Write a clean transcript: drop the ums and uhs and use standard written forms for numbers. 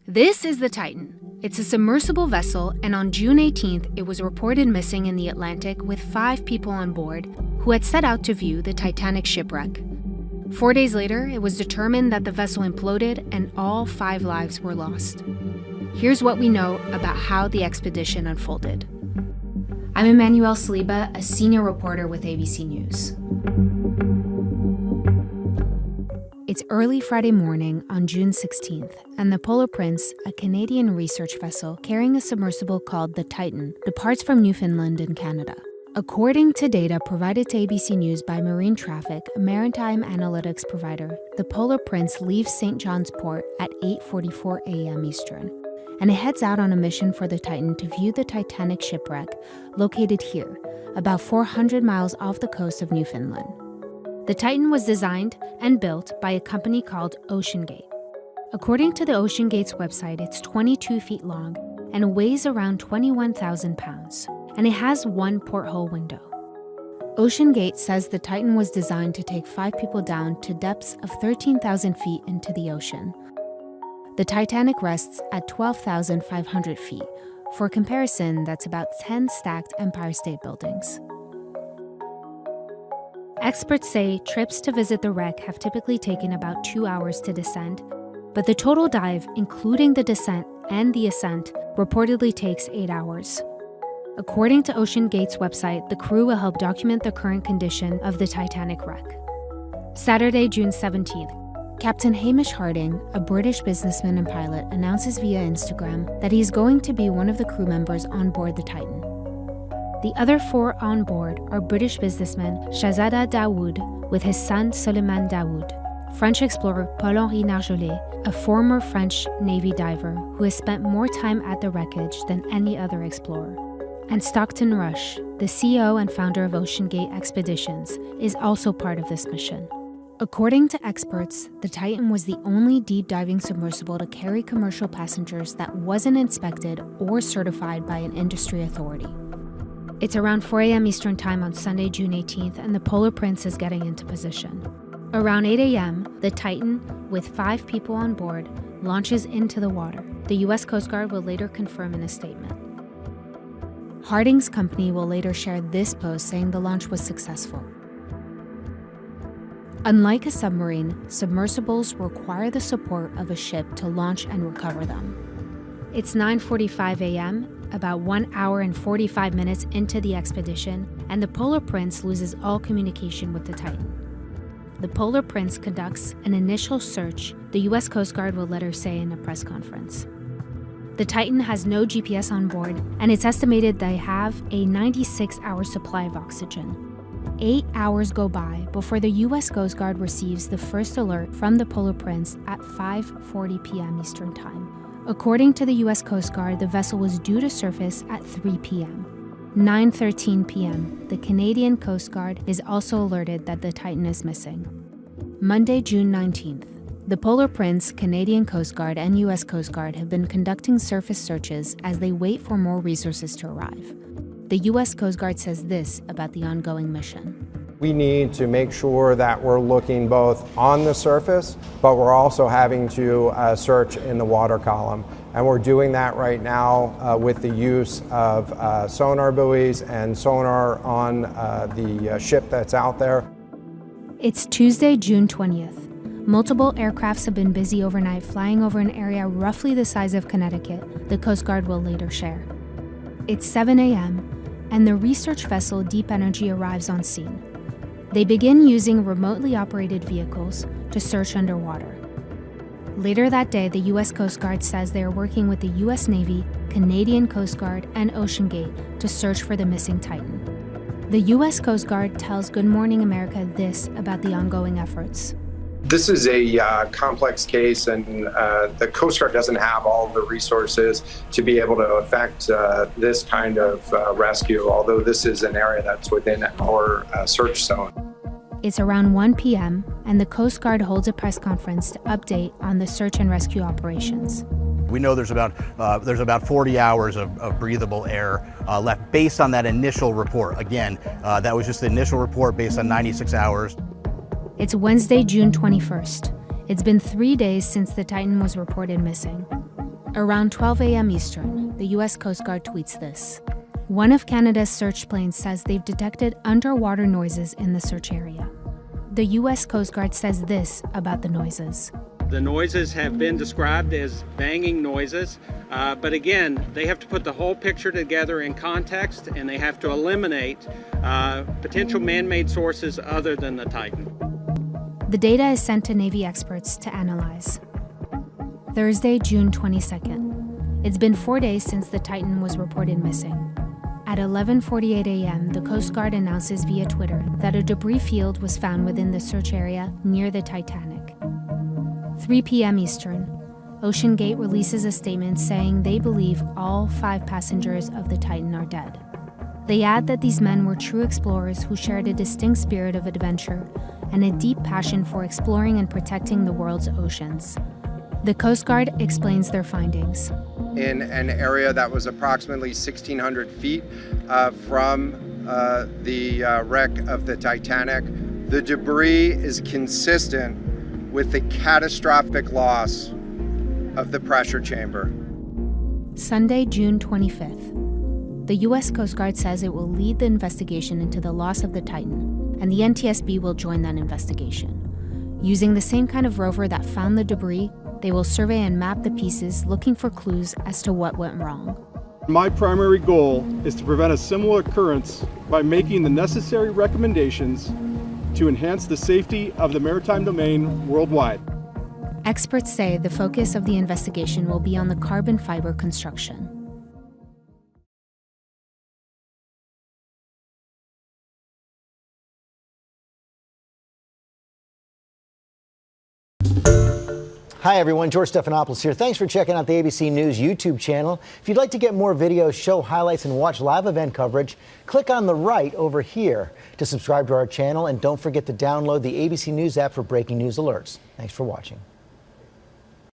This is the Titan. It's a submersible vessel, and on June 18th, it was reported missing in the Atlantic with 5 people on board who had set out to view the Titanic shipwreck. 4 days later, it was determined that the vessel imploded and all 5 lives were lost. Here's what we know about how the expedition unfolded. I'm Emmanuelle Saliba, a senior reporter with ABC News. It's early Friday morning on June 16th, and the Polar Prince, a Canadian research vessel carrying a submersible called the Titan, departs from Newfoundland in Canada. According to data provided to ABC News by Marine Traffic, a maritime analytics provider, the Polar Prince leaves St. John's Port at 8:44 a.m. Eastern, and it heads out on a mission for the Titan to view the Titanic shipwreck located here, about 400 miles off the coast of Newfoundland. The Titan was designed and built by a company called OceanGate. According to the OceanGate's website, it's 22 feet long and weighs around 21,000 pounds, and it has one porthole window. OceanGate says the Titan was designed to take 5 people down to depths of 13,000 feet into the ocean. The Titanic rests at 12,500 feet. For comparison, that's about 10 stacked Empire State Buildings. Experts say trips to visit the wreck have typically taken about 2 hours to descend, but the total dive, including the descent and the ascent, reportedly takes 8 hours. According to OceanGate's website, the crew will help document the current condition of the Titanic wreck. Saturday, June 17th, Captain Hamish Harding, a British businessman and pilot, announces via Instagram that he's going to be one of the crew members on board the Titan. The other 4 on board are British businessman Shahzada Dawood with his son Suleiman Dawood, French explorer Paul-Henri Nargeolet, a former French Navy diver who has spent more time at the wreckage than any other explorer, and Stockton Rush, the CEO and founder of OceanGate Expeditions, is also part of this mission. According to experts, the Titan was the only deep diving submersible to carry commercial passengers that wasn't inspected or certified by an industry authority. It's around 4 a.m. Eastern Time on Sunday, June 18th, and the Polar Prince is getting into position. Around 8 a.m., the Titan, with 5 people on board, launches into the water. The U.S. Coast Guard will later confirm in a statement. Harding's company will later share this post saying the launch was successful. Unlike a submarine, submersibles require the support of a ship to launch and recover them. It's 9:45 a.m., about 1 hour and 45 minutes into the expedition, and the Polar Prince loses all communication with the Titan. The Polar Prince conducts an initial search, the U.S. Coast Guard will later say in a press conference. The Titan has no GPS on board, and it's estimated they have a 96-hour supply of oxygen. 8 hours go by before the U.S. Coast Guard receives the first alert from the Polar Prince at 5:40 p.m. Eastern Time. According to the U.S. Coast Guard, the vessel was due to surface at 3 p.m. 9:13 p.m., the Canadian Coast Guard is also alerted that the Titan is missing. Monday, June 19th, the Polar Prince, Canadian Coast Guard, and U.S. Coast Guard have been conducting surface searches as they wait for more resources to arrive. The U.S. Coast Guard says this about the ongoing mission. We need to make sure that we're looking both on the surface, but we're also having to search in the water column. And we're doing that right now with the use of sonar buoys and sonar on the ship that's out there. It's Tuesday, June 20th. Multiple aircrafts have been busy overnight flying over an area roughly the size of Connecticut, the Coast Guard will later share. It's 7 a.m., and the research vessel Deep Energy arrives on scene. They begin using remotely operated vehicles to search underwater. Later that day, the U.S. Coast Guard says they are working with the U.S. Navy, Canadian Coast Guard, and OceanGate to search for the missing Titan. The U.S. Coast Guard tells Good Morning America this about the ongoing efforts. This is a complex case, and the Coast Guard doesn't have all the resources to be able to effect this kind of rescue, although this is an area that's within our search zone. It's around 1 p.m., and the Coast Guard holds a press conference to update on the search and rescue operations. We know there's about 40 hours of breathable air left based on that initial report. Again, that was just the initial report based on 96 hours. It's Wednesday, June 21st. It's been 3 days since the Titan was reported missing. Around 12 a.m. Eastern, the U.S. Coast Guard tweets this. One of Canada's search planes says they've detected underwater noises in the search area. The U.S. Coast Guard says this about the noises. The noises have been described as banging noises, but again, they have to put the whole picture together in context, and they have to eliminate potential man-made sources other than the Titan. The data is sent to Navy experts to analyze. Thursday, June 22nd. It's been 4 days since the Titan was reported missing. At 11:48 a.m., the Coast Guard announces via Twitter that a debris field was found within the search area near the Titanic. 3 p.m. Eastern, OceanGate releases a statement saying they believe all 5 passengers of the Titan are dead. They add that these men were true explorers who shared a distinct spirit of adventure and a deep passion for exploring and protecting the world's oceans. The Coast Guard explains their findings. In an area that was approximately 1,600 feet from the wreck of the Titanic, the debris is consistent with the catastrophic loss of the pressure chamber. Sunday, June 25th. The U.S. Coast Guard says it will lead the investigation into the loss of the Titan, and the NTSB will join that investigation. Using the same kind of rover that found the debris, they will survey and map the pieces, looking for clues as to what went wrong. My primary goal is to prevent a similar occurrence by making the necessary recommendations to enhance the safety of the maritime domain worldwide. Experts say the focus of the investigation will be on the carbon fiber construction. Hi everyone, George Stephanopoulos here. Thanks for checking out the ABC News YouTube channel. If you'd like to get more videos, show highlights, and watch live event coverage, click on the right over here to subscribe to our channel, and don't forget to download the ABC News app for breaking news alerts. Thanks for watching.